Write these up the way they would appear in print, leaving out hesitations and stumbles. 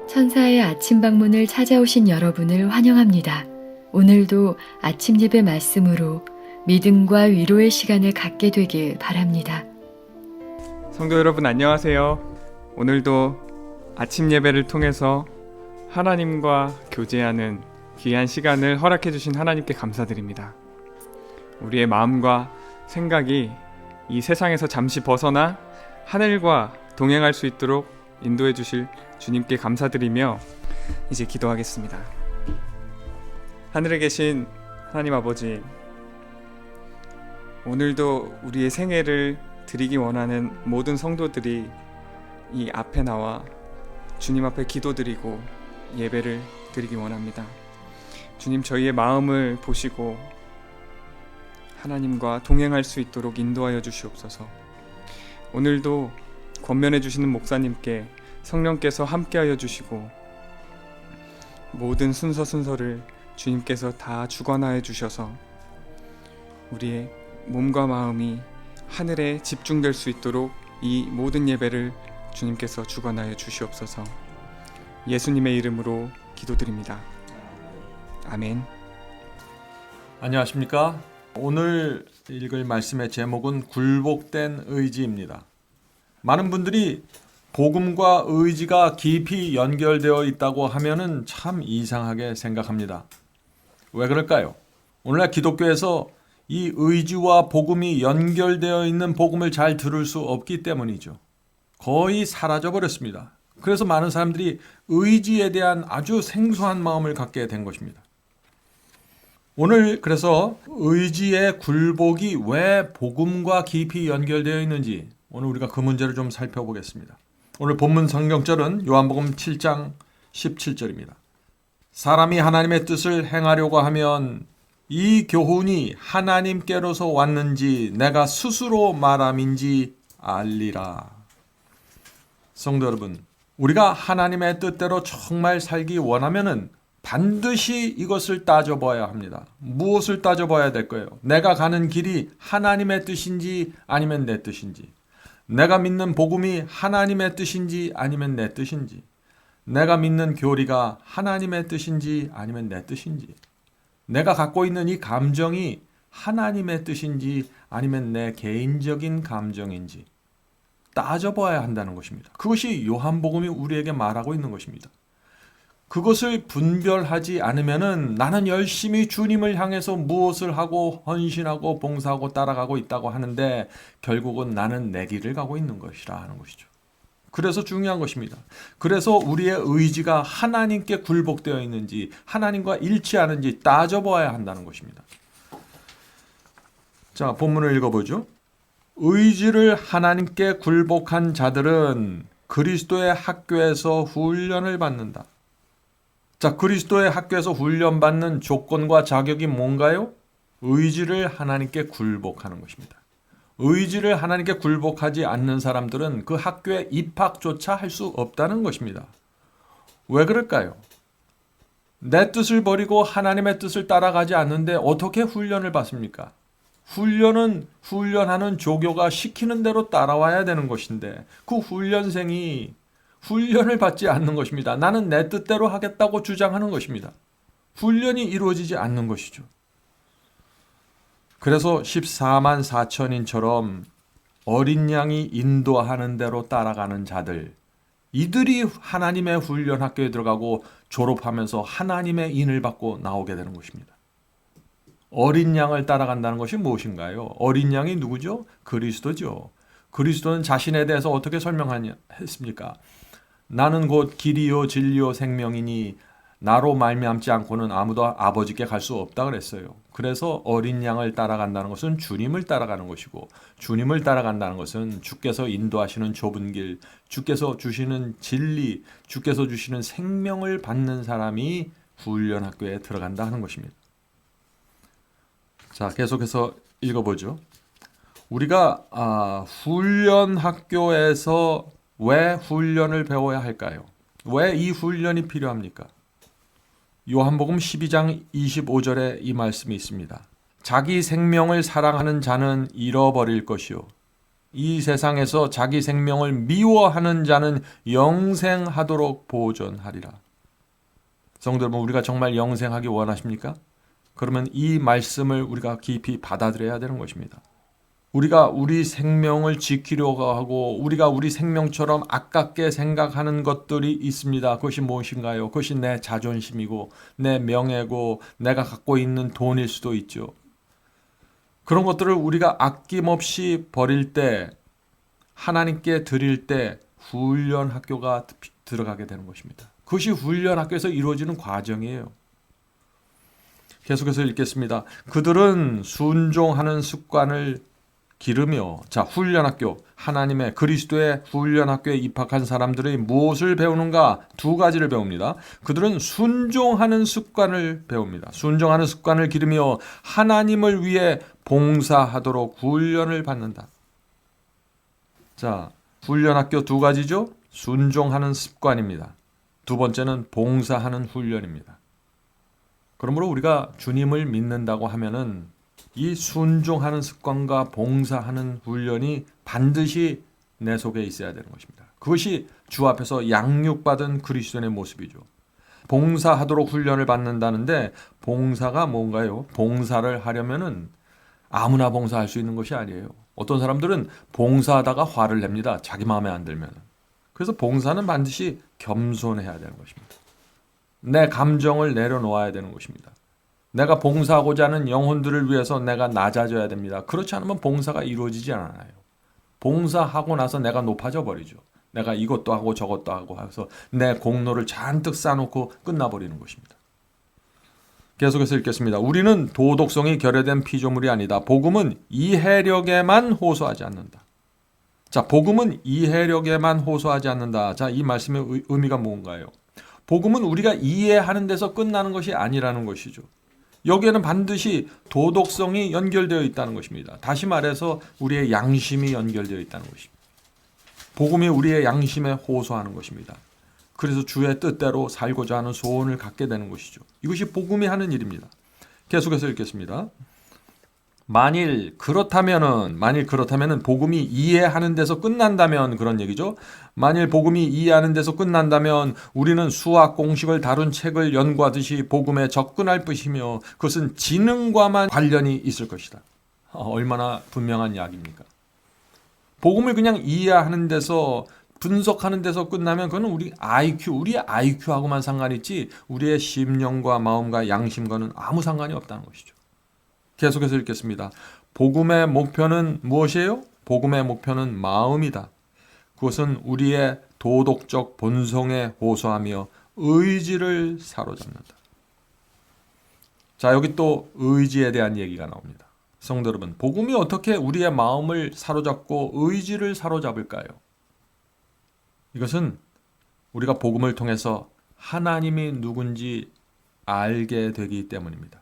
천사의 아침 방문을 찾아오신 여러분을 환영합니다. 오늘도 아침 예배 말씀으로 믿음과 위로의 시간을 갖게 되길 바랍니다. 성도 여러분 안녕하세요. 오늘도 아침 예배를 통해서 하나님과 교제하는 귀한 시간을 허락해 주신 하나님께 감사드립니다. 우리의 마음과 생각이 이 세상에서 잠시 벗어나 하늘과 동행할 수 있도록 인도해 주실 주님께 감사드리며 이제 기도하겠습니다. 하늘에 계신 하나님 아버지, 오늘도 우리의 생애를 드리기 원하는 모든 성도들이 이 앞에 나와 주님 앞에 기도드리고 예배를 드리기 원합니다. 주님, 저희의 마음을 보시고 하나님과 동행할 수 있도록 인도하여 주시옵소서. 오늘도 권면해 주시는 목사님께 성령께서 함께하여 주시고 모든 순서를 주님께서 다 주관하여 주셔서 우리의 몸과 마음이 하늘에 집중될 수 있도록 이 모든 예배를 주님께서 주관하여 주시옵소서. 예수님의 이름으로 기도드립니다. 아멘. 안녕하십니까? 오늘 읽을 말씀의 제목은 굴복된 의지입니다. 많은 분들이 복음과 의지가 깊이 연결되어 있다고 하면은 참 이상하게 생각합니다. 왜 그럴까요? 오늘날 기독교에서 이 의지와 복음이 연결되어 있는 복음을 잘 들을 수 없기 때문이죠. 거의 사라져 버렸습니다. 그래서 많은 사람들이 의지에 대한 아주 생소한 마음을 갖게 된 것입니다. 오늘 그래서 의지의 굴복이 왜 복음과 깊이 연결되어 있는지 오늘 우리가 그 문제를 좀 살펴보겠습니다. 오늘 본문 성경절은 요한복음 7장 17절입니다. 사람이 하나님의 뜻을 행하려고 하면 이 교훈이 하나님께로서 왔는지 내가 스스로 말함인지 알리라. 성도 여러분, 우리가 하나님의 뜻대로 정말 살기 원하면은 반드시 이것을 따져봐야 합니다. 무엇을 따져봐야 될까요? 내가 가는 길이 하나님의 뜻인지 아니면 내 뜻인지, 내가 믿는 복음이 하나님의 뜻인지 아니면 내 뜻인지, 내가 믿는 교리가 하나님의 뜻인지 아니면 내 뜻인지, 내가 갖고 있는 이 감정이 하나님의 뜻인지 아니면 내 개인적인 감정인지 따져봐야 한다는 것입니다. 그것이 요한복음이 우리에게 말하고 있는 것입니다. 그것을 분별하지 않으면은 나는 열심히 주님을 향해서 무엇을 하고 헌신하고 봉사하고 따라가고 있다고 하는데 결국은 나는 내 길을 가고 있는 것이라 하는 것이죠. 그래서 중요한 것입니다. 그래서 우리의 의지가 하나님께 굴복되어 있는지 하나님과 일치하는지 따져보아야 한다는 것입니다. 자, 본문을 읽어보죠. 의지를 하나님께 굴복한 자들은 그리스도의 학교에서 훈련을 받는다. 자, 그리스도의 학교에서 훈련받는 조건과 자격이 뭔가요? 의지를 하나님께 굴복하는 것입니다. 의지를 하나님께 굴복하지 않는 사람들은 그 학교에 입학조차 할 수 없다는 것입니다. 왜 그럴까요? 내 뜻을 버리고 하나님의 뜻을 따라가지 않는데 어떻게 훈련을 받습니까? 훈련은 훈련하는 조교가 시키는 대로 따라와야 되는 것인데 그 훈련생이 훈련을 받지 않는 것입니다. 나는 내 뜻대로 하겠다고 주장하는 것입니다. 훈련이 이루어지지 않는 것이죠. 그래서 14만 4천인처럼 어린 양이 인도하는 대로 따라가는 자들, 이들이 하나님의 훈련 학교에 들어가고 졸업하면서 하나님의 인을 받고 나오게 되는 것입니다. 어린 양을 따라간다는 것이 무엇인가요? 어린 양이 누구죠? 그리스도죠. 그리스도는 자신에 대해서 어떻게 설명했습니까? 나는 곧 길이요 진리요 생명이니 나로 말미암지 않고는 아무도 아버지께 갈 수 없다 그랬어요. 그래서 어린 양을 따라간다는 것은 주님을 따라가는 것이고, 주님을 따라간다는 것은 주께서 인도하시는 좁은 길, 주께서 주시는 진리, 주께서 주시는 생명을 받는 사람이 훈련학교에 들어간다 하는 것입니다. 자, 계속해서 읽어보죠. 우리가 훈련학교에서 왜 훈련을 배워야 할까요? 왜 이 훈련이 필요합니까? 요한복음 12장 25절에 이 말씀이 있습니다. 자기 생명을 사랑하는 자는 잃어버릴 것이요 이 세상에서 자기 생명을 미워하는 자는 영생하도록 보존하리라. 성도 여러분, 우리가 정말 영생하기 원하십니까? 그러면 이 말씀을 우리가 깊이 받아들여야 되는 것입니다. 우리가 우리 생명을 지키려고 하고 우리가 우리 생명처럼 아깝게 생각하는 것들이 있습니다. 그것이 무엇인가요? 그것이 내 자존심이고 내 명예고 내가 갖고 있는 돈일 수도 있죠. 그런 것들을 우리가 아낌없이 버릴 때, 하나님께 드릴 때 훈련 학교가 들어가게 되는 것입니다. 그것이 훈련 학교에서 이루어지는 과정이에요. 계속해서 읽겠습니다. 그들은 순종하는 습관을 기르며, 자, 훈련학교, 하나님의 그리스도의 훈련학교에 입학한 사람들이 무엇을 배우는가? 두 가지를 배웁니다. 그들은 순종하는 습관을 배웁니다. 순종하는 습관을 기르며 하나님을 위해 봉사하도록 훈련을 받는다. 자, 훈련학교 두 가지죠. 순종하는 습관입니다. 두 번째는 봉사하는 훈련입니다. 그러므로 우리가 주님을 믿는다고 하면은 이 순종하는 습관과 봉사하는 훈련이 반드시 내 속에 있어야 되는 것입니다. 그것이 주 앞에서 양육받은 그리스도인의 모습이죠. 봉사하도록 훈련을 받는다는데 봉사가 뭔가요? 봉사를 하려면은 아무나 봉사할 수 있는 것이 아니에요. 어떤 사람들은 봉사하다가 화를 냅니다. 자기 마음에 안 들면. 그래서 봉사는 반드시 겸손해야 되는 것입니다. 내 감정을 내려놓아야 되는 것입니다. 내가 봉사하고자 하는 영혼들을 위해서 내가 낮아져야 됩니다. 그렇지 않으면 봉사가 이루어지지 않아요. 봉사하고 나서 내가 높아져 버리죠. 내가 이것도 하고 저것도 하고 해서 내 공로를 잔뜩 쌓아놓고 끝나버리는 것입니다. 계속해서 읽겠습니다. 우리는 도덕성이 결여된 피조물이 아니다. 복음은 이해력에만 호소하지 않는다. 자, 복음은 이해력에만 호소하지 않는다. 자, 이 말씀의 의미가 뭔가요? 복음은 우리가 이해하는 데서 끝나는 것이 아니라는 것이죠. 여기에는 반드시 도덕성이 연결되어 있다는 것입니다. 다시 말해서 우리의 양심이 연결되어 있다는 것입니다. 복음이 우리의 양심에 호소하는 것입니다. 그래서 주의 뜻대로 살고자 하는 소원을 갖게 되는 것이죠. 이것이 복음이 하는 일입니다. 계속해서 읽겠습니다. 만일 그렇다면은 복음이 이해하는 데서 끝난다면 그런 얘기죠. 만일 복음이 이해하는 데서 끝난다면 우리는 수학 공식을 다룬 책을 연구하듯이 복음에 접근할 것이며 그것은 지능과만 관련이 있을 것이다. 얼마나 분명한 이야기입니까? 복음을 그냥 이해하는 데서 분석하는 데서 끝나면 그건 우리의 IQ하고만 상관이 있지 우리의 심령과 마음과 양심과는 아무 상관이 없다는 것이죠. 계속해서 읽겠습니다. 복음의 목표는 무엇이에요? 복음의 목표는 마음이다. 그것은 우리의 도덕적 본성에 호소하며 의지를 사로잡는다. 자, 여기 또 의지에 대한 얘기가 나옵니다. 성도 여러분, 복음이 어떻게 우리의 마음을 사로잡고 의지를 사로잡을까요? 이것은 우리가 복음을 통해서 하나님이 누군지 알게 되기 때문입니다.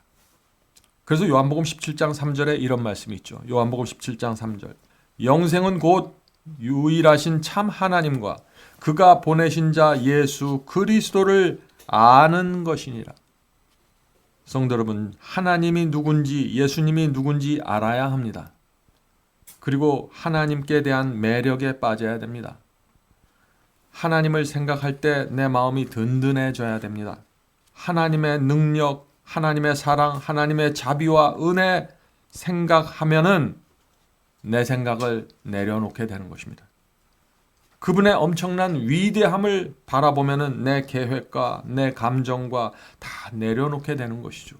그래서 요한복음 17장 3절에 이런 말씀이 있죠. 요한복음 17장 3절. 영생은 곧 유일하신 참 하나님과 그가 보내신 자 예수 그리스도를 아는 것이니라. 성도 여러분, 하나님이 누군지 예수님이 누군지 알아야 합니다. 그리고 하나님께 대한 매력에 빠져야 됩니다. 하나님을 생각할 때 내 마음이 든든해져야 됩니다. 하나님의 능력, 하나님의 사랑, 하나님의 자비와 은혜 생각하면은 내 생각을 내려놓게 되는 것입니다. 그분의 엄청난 위대함을 바라보면은 내 계획과 내 감정과 다 내려놓게 되는 것이죠.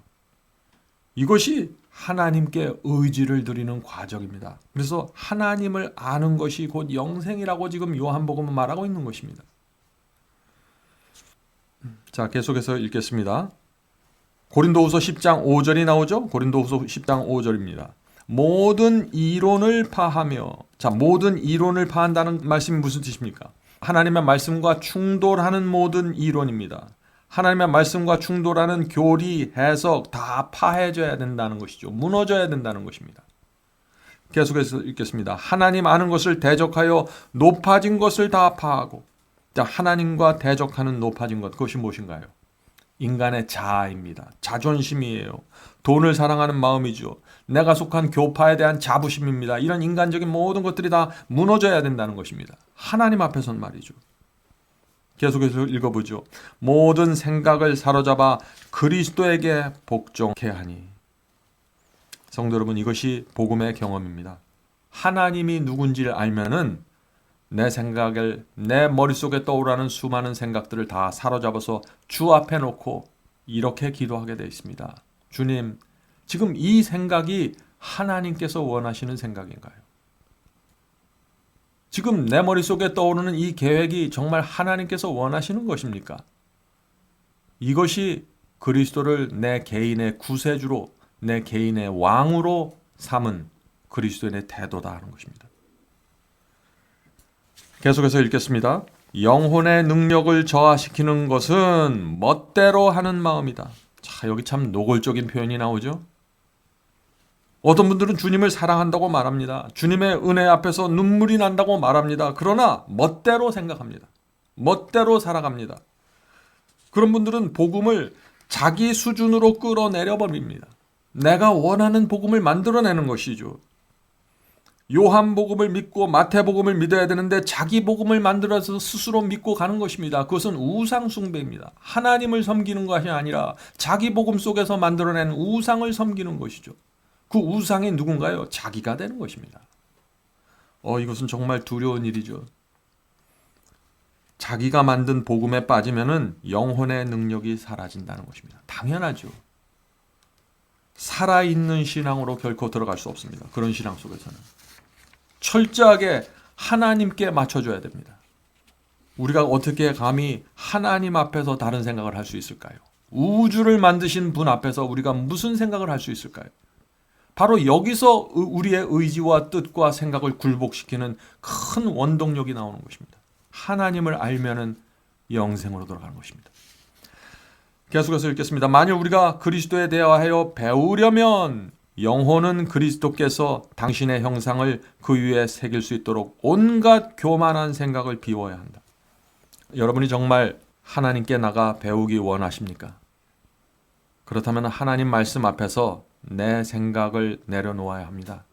이것이 하나님께 의지를 드리는 과정입니다. 그래서 하나님을 아는 것이 곧 영생이라고 지금 요한복음은 말하고 있는 것입니다. 자, 계속해서 읽겠습니다. 고린도후서 10장 5절이 나오죠. 고린도후서 10장 5절입니다. 모든 이론을 파하며, 자, 모든 이론을 파한다는 말씀이 무슨 뜻입니까? 하나님의 말씀과 충돌하는 모든 이론입니다. 하나님의 말씀과 충돌하는 교리, 해석 다 파해져야 된다는 것이죠. 무너져야 된다는 것입니다. 계속해서 읽겠습니다. 하나님 아는 것을 대적하여 높아진 것을 다 파하고, 자, 하나님과 대적하는 높아진 것, 그것이 무엇인가요? 인간의 자아입니다. 자존심이에요. 돈을 사랑하는 마음이죠. 내가 속한 교파에 대한 자부심입니다. 이런 인간적인 모든 것들이 다 무너져야 된다는 것입니다. 하나님 앞에서는 말이죠. 계속해서 읽어보죠. 모든 생각을 사로잡아 그리스도에게 복종케 하니. 성도 여러분, 이것이 복음의 경험입니다. 하나님이 누군지를 알면은 내 생각을, 내 머릿속에 떠오르는 수많은 생각들을 다 사로잡아서 주 앞에 놓고 이렇게 기도하게 되어 있습니다. 주님, 지금 이 생각이 하나님께서 원하시는 생각인가요? 지금 내 머릿속에 떠오르는 이 계획이 정말 하나님께서 원하시는 것입니까? 이것이 그리스도를 내 개인의 구세주로, 내 개인의 왕으로 삼은 그리스도인의 태도다 하는 것입니다. 계속해서 읽겠습니다. 영혼의 능력을 저하시키는 것은 멋대로 하는 마음이다. 자, 여기 참 노골적인 표현이 나오죠. 어떤 분들은 주님을 사랑한다고 말합니다. 주님의 은혜 앞에서 눈물이 난다고 말합니다. 그러나 멋대로 생각합니다. 멋대로 살아갑니다. 그런 분들은 복음을 자기 수준으로 끌어내려 버립니다. 내가 원하는 복음을 만들어내는 것이죠. 요한복음을 믿고 마태복음을 믿어야 되는데 자기 복음을 만들어서 스스로 믿고 가는 것입니다. 그것은 우상 숭배입니다. 하나님을 섬기는 것이 아니라 자기 복음 속에서 만들어낸 우상을 섬기는 것이죠. 그 우상이 누군가요? 자기가 되는 것입니다. 이것은 정말 두려운 일이죠. 자기가 만든 복음에 빠지면은 영혼의 능력이 사라진다는 것입니다. 당연하죠. 살아있는 신앙으로 결코 들어갈 수 없습니다. 그런 신앙 속에서는. 철저하게 하나님께 맞춰줘야 됩니다. 우리가 어떻게 감히 하나님 앞에서 다른 생각을 할 수 있을까요? 우주를 만드신 분 앞에서 우리가 무슨 생각을 할 수 있을까요? 바로 여기서 우리의 의지와 뜻과 생각을 굴복시키는 큰 원동력이 나오는 것입니다. 하나님을 알면은 영생으로 돌아가는 것입니다. 계속해서 읽겠습니다. 만일 우리가 그리스도에 대하여 배우려면 영혼은 그리스도께서 당신의 형상을 그 위에 새길 수 있도록 온갖 교만한 생각을 비워야 한다. 여러분이 정말 하나님께 나가 배우기 원하십니까? 그렇다면 하나님 말씀 앞에서 내 생각을 내려놓아야 합니다.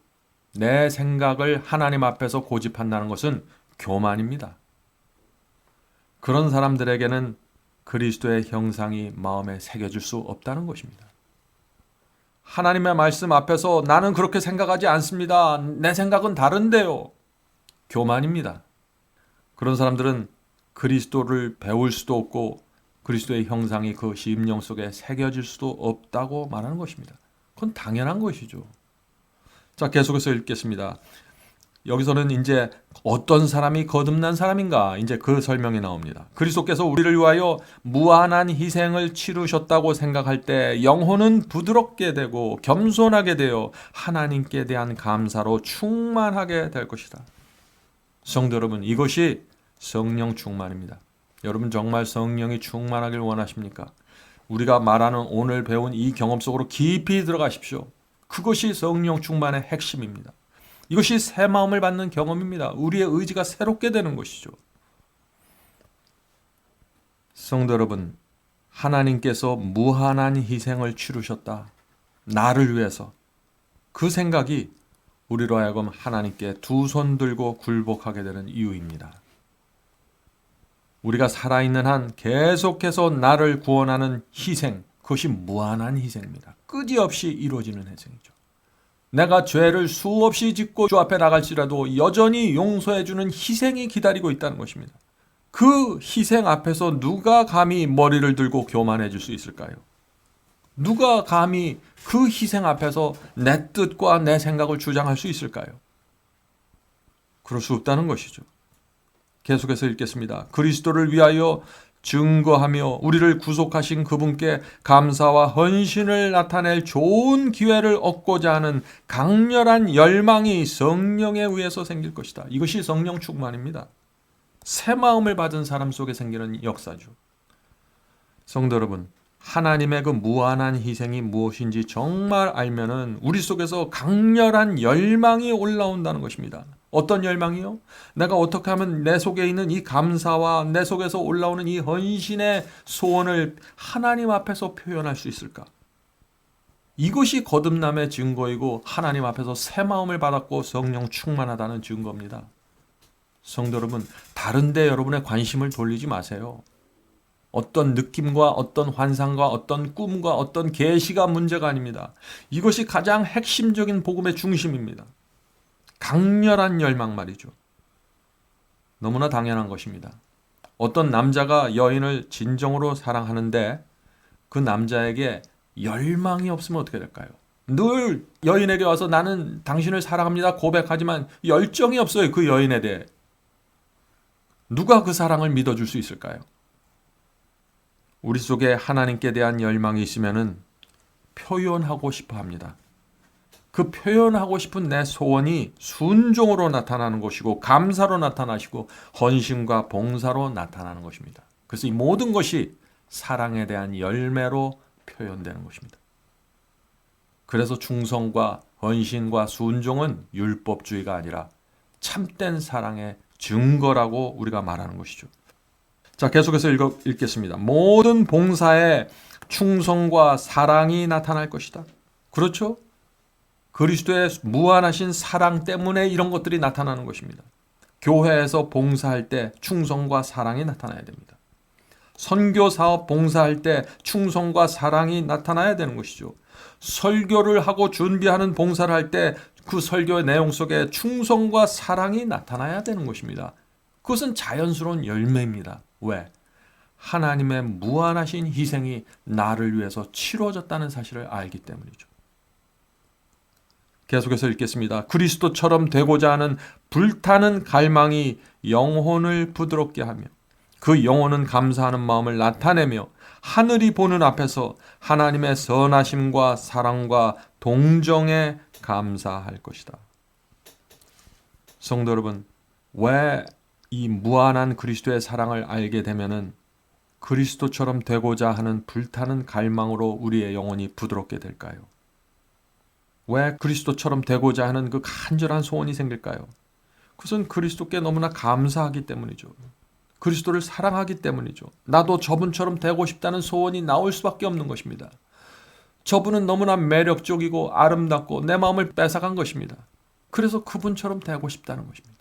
내 생각을 하나님 앞에서 고집한다는 것은 교만입니다. 그런 사람들에게는 그리스도의 형상이 마음에 새겨질 수 없다는 것입니다. 하나님의 말씀 앞에서 나는 그렇게 생각하지 않습니다. 내 생각은 다른데요. 교만입니다. 그런 사람들은 그리스도를 배울 수도 없고 그리스도의 형상이 그 심령 속에 새겨질 수도 없다고 말하는 것입니다. 그건 당연한 것이죠. 자, 계속해서 읽겠습니다. 여기서는 이제 어떤 사람이 거듭난 사람인가? 이제 그 설명이 나옵니다. 그리스도께서 우리를 위하여 무한한 희생을 치르셨다고 생각할 때 영혼은 부드럽게 되고 겸손하게 되어 하나님께 대한 감사로 충만하게 될 것이다. 성도 여러분, 이것이 성령 충만입니다. 여러분 정말 성령이 충만하길 원하십니까? 우리가 말하는 오늘 배운 이 경험 속으로 깊이 들어가십시오. 그것이 성령 충만의 핵심입니다. 이것이 새 마음을 받는 경험입니다. 우리의 의지가 새롭게 되는 것이죠. 성도 여러분, 하나님께서 무한한 희생을 치르셨다. 나를 위해서. 그 생각이 우리로 하여금 하나님께 두 손 들고 굴복하게 되는 이유입니다. 우리가 살아있는 한 계속해서 나를 구원하는 희생, 그것이 무한한 희생입니다. 끝이없이 이루어지는 희생이죠. 내가 죄를 수없이 짓고 주 앞에 나갈지라도 여전히 용서해주는 희생이 기다리고 있다는 것입니다. 그 희생 앞에서 누가 감히 머리를 들고 교만해질 수 있을까요? 누가 감히 그 희생 앞에서 내 뜻과 내 생각을 주장할 수 있을까요? 그럴 수 없다는 것이죠. 계속해서 읽겠습니다. 그리스도를 위하여 증거하며 우리를 구속하신 그분께 감사와 헌신을 나타낼 좋은 기회를 얻고자 하는 강렬한 열망이 성령에 의해서 생길 것이다. 이것이 성령 충만입니다. 새 마음을 받은 사람 속에 생기는 역사죠. 성도 여러분, 하나님의 그 무한한 희생이 무엇인지 정말 알면은 우리 속에서 강렬한 열망이 올라온다는 것입니다. 어떤 열망이요? 내가 어떻게 하면 내 속에 있는 이 감사와 내 속에서 올라오는 이 헌신의 소원을 하나님 앞에서 표현할 수 있을까? 이것이 거듭남의 증거이고 하나님 앞에서 새 마음을 받았고 성령 충만하다는 증거입니다. 성도 여러분, 다른 데 여러분의 관심을 돌리지 마세요. 어떤 느낌과 어떤 환상과 어떤 꿈과 어떤 계시가 문제가 아닙니다. 이것이 가장 핵심적인 복음의 중심입니다. 강렬한 열망 말이죠. 너무나 당연한 것입니다. 어떤 남자가 여인을 진정으로 사랑하는데 그 남자에게 열망이 없으면 어떻게 될까요? 늘 여인에게 와서 나는 당신을 사랑합니다 고백하지만 열정이 없어요. 그 여인에 대해. 누가 그 사랑을 믿어줄 수 있을까요? 우리 속에 하나님께 대한 열망이 있으면은 표현하고 싶어 합니다. 그 표현하고 싶은 내 소원이 순종으로 나타나는 것이고 감사로 나타나시고 헌신과 봉사로 나타나는 것입니다. 그래서 이 모든 것이 사랑에 대한 열매로 표현되는 것입니다. 그래서 충성과 헌신과 순종은 율법주의가 아니라 참된 사랑의 증거라고 우리가 말하는 것이죠. 자, 계속해서 읽겠습니다. 모든 봉사에 충성과 사랑이 나타날 것이다. 그렇죠? 그리스도의 무한하신 사랑 때문에 이런 것들이 나타나는 것입니다. 교회에서 봉사할 때 충성과 사랑이 나타나야 됩니다. 선교 사업 봉사할 때 충성과 사랑이 나타나야 되는 것이죠. 설교를 하고 준비하는 봉사를 할 때 그 설교의 내용 속에 충성과 사랑이 나타나야 되는 것입니다. 그것은 자연스러운 열매입니다. 왜? 하나님의 무한하신 희생이 나를 위해서 치러졌다는 사실을 알기 때문이죠. 계속해서 읽겠습니다. 그리스도처럼 되고자 하는 불타는 갈망이 영혼을 부드럽게 하며 그 영혼은 감사하는 마음을 나타내며 하늘이 보는 앞에서 하나님의 선하심과 사랑과 동정에 감사할 것이다. 성도 여러분, 왜 이 무한한 그리스도의 사랑을 알게 되면은 그리스도처럼 되고자 하는 불타는 갈망으로 우리의 영혼이 부드럽게 될까요? 왜 그리스도처럼 되고자 하는 그 간절한 소원이 생길까요? 그것은 그리스도께 너무나 감사하기 때문이죠. 그리스도를 사랑하기 때문이죠. 나도 저분처럼 되고 싶다는 소원이 나올 수밖에 없는 것입니다. 저분은 너무나 매력적이고 아름답고 내 마음을 뺏어간 것입니다. 그래서 그분처럼 되고 싶다는 것입니다.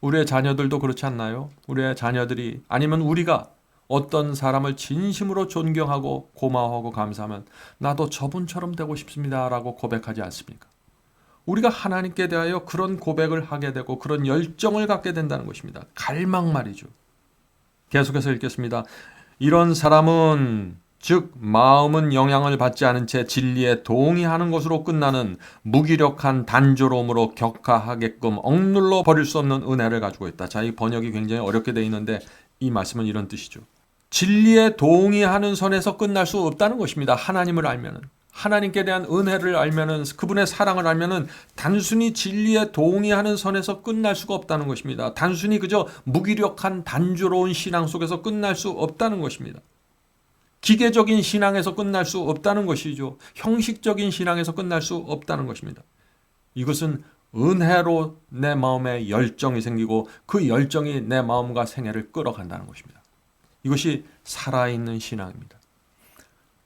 우리의 자녀들도 그렇지 않나요? 우리의 자녀들이 아니면 우리가 어떤 사람을 진심으로 존경하고 고마워하고 감사하면 나도 저분처럼 되고 싶습니다 라고 고백하지 않습니까? 우리가 하나님께 대하여 그런 고백을 하게 되고 그런 열정을 갖게 된다는 것입니다. 갈망 말이죠. 계속해서 읽겠습니다. 이런 사람은 즉 마음은 영향을 받지 않은 채 진리에 동의하는 것으로 끝나는 무기력한 단조로움으로 격하하게끔 억눌러 버릴 수 없는 은혜를 가지고 있다. 자, 이 번역이 굉장히 어렵게 되어 있는데 이 말씀은 이런 뜻이죠. 진리에 동의하는 선에서 끝날 수 없다는 것입니다. 하나님을 알면은. 하나님께 대한 은혜를 알면은, 그분의 사랑을 알면은 단순히 진리에 동의하는 선에서 끝날 수가 없다는 것입니다. 단순히 그저 무기력한 단조로운 신앙 속에서 끝날 수 없다는 것입니다. 기계적인 신앙에서 끝날 수 없다는 것이죠. 형식적인 신앙에서 끝날 수 없다는 것입니다. 이것은 은혜로 내 마음에 열정이 생기고 그 열정이 내 마음과 생애를 끌어간다는 것입니다. 이것이 살아있는 신앙입니다.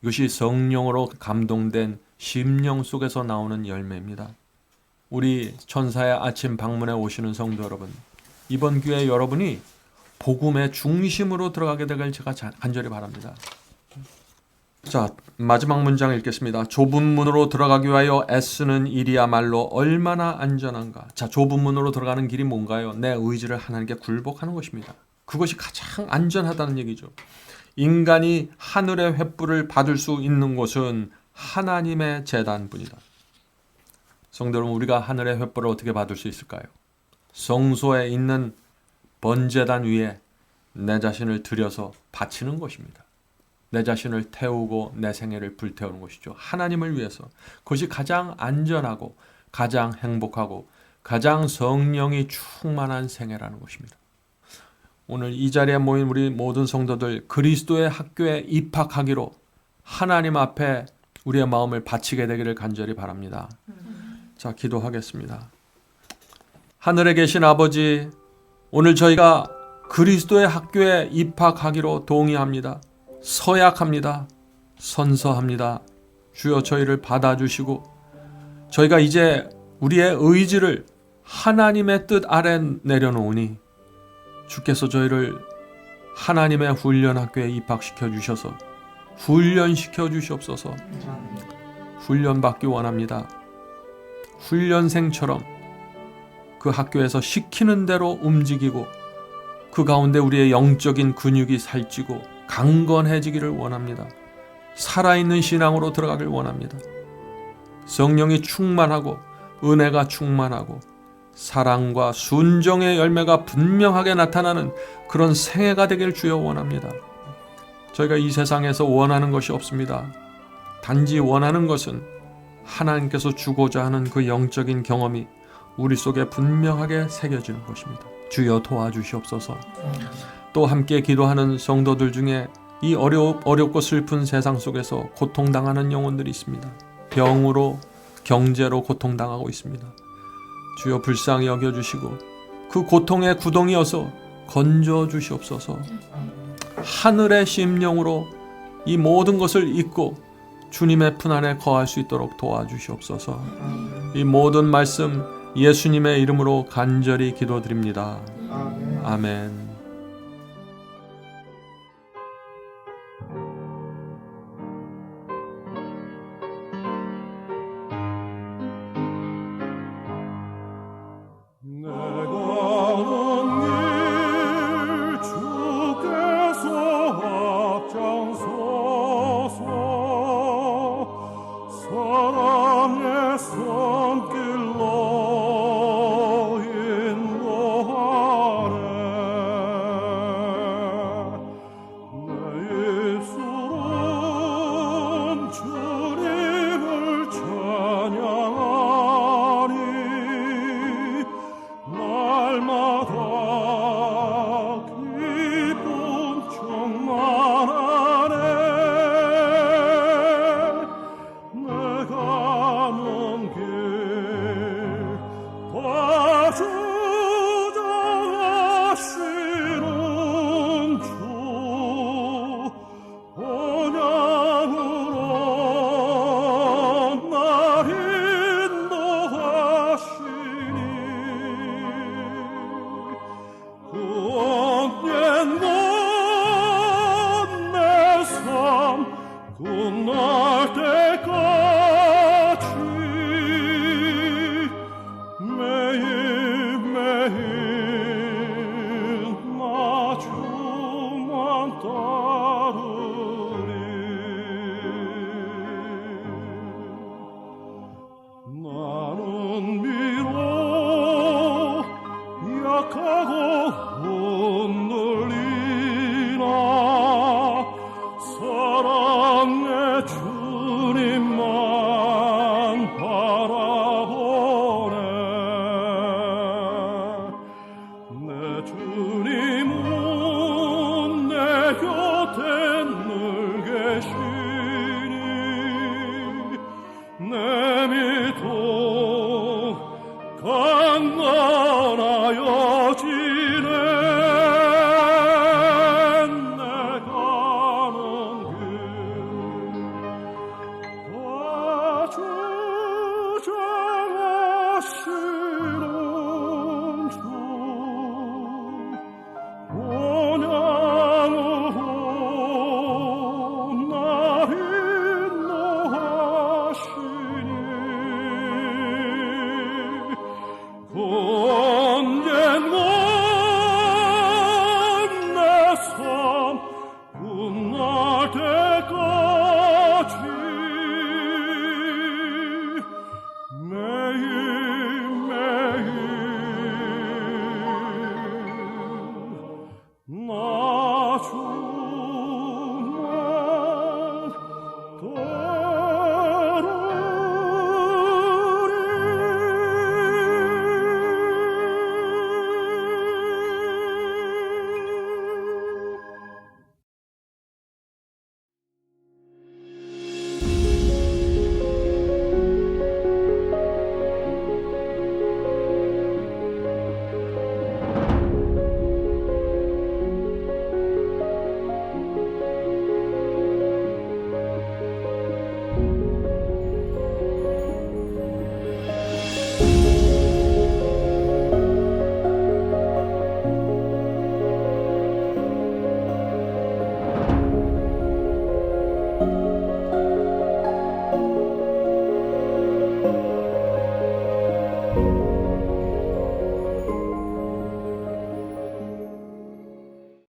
이것이 성령으로 감동된 심령 속에서 나오는 열매입니다. 우리 천사의 아침 방문에 오시는 성도 여러분, 이번 기회에 여러분이 복음의 중심으로 들어가게 되길 제가 간절히 바랍니다. 자, 마지막 문장 읽겠습니다. 좁은 문으로 들어가기 위하여 애쓰는 일이야말로 얼마나 안전한가. 자, 좁은 문으로 들어가는 길이 뭔가요? 내 의지를 하나님께 굴복하는 것입니다. 그것이 가장 안전하다는 얘기죠. 인간이 하늘의 횃불을 받을 수 있는 곳은 하나님의 제단뿐이다. 성도 여러분, 우리가 하늘의 횃불을 어떻게 받을 수 있을까요? 성소에 있는 번제단 위에 내 자신을 들여서 바치는 것입니다. 내 자신을 태우고 내 생애를 불태우는 것이죠. 하나님을 위해서. 그것이 가장 안전하고 가장 행복하고 가장 성령이 충만한 생애라는 것입니다. 오늘 이 자리에 모인 우리 모든 성도들 그리스도의 학교에 입학하기로 하나님 앞에 우리의 마음을 바치게 되기를 간절히 바랍니다. 자, 기도하겠습니다. 하늘에 계신 아버지, 오늘 저희가 그리스도의 학교에 입학하기로 동의합니다. 서약합니다. 선서합니다. 주여 저희를 받아주시고 저희가 이제 우리의 의지를 하나님의 뜻 아래 내려놓으니 주께서 저희를 하나님의 훈련학교에 입학시켜 주셔서 훈련시켜 주시옵소서. 훈련받기 원합니다. 훈련생처럼 그 학교에서 시키는 대로 움직이고 그 가운데 우리의 영적인 근육이 살찌고 강건해지기를 원합니다. 살아있는 신앙으로 들어가길 원합니다. 성령이 충만하고 은혜가 충만하고 사랑과 순종의 열매가 분명하게 나타나는 그런 생애가 되길 주여 원합니다. 저희가 이 세상에서 원하는 것이 없습니다. 단지 원하는 것은 하나님께서 주고자 하는 그 영적인 경험이 우리 속에 분명하게 새겨지는 것입니다. 주여 도와주시옵소서. 또 함께 기도하는 성도들 중에 이 어렵고 슬픈 세상 속에서 고통당하는 영혼들이 있습니다. 병으로, 경제로 고통당하고 있습니다. 주여 불쌍히 여겨주시고 그 고통의 구덩이여서 건져주시옵소서. 하늘의 심령으로 이 모든 것을 잊고 주님의 품 안에 거할 수 있도록 도와주시옵소서. 이 모든 말씀 예수님의 이름으로 간절히 기도드립니다. 아멘. 주만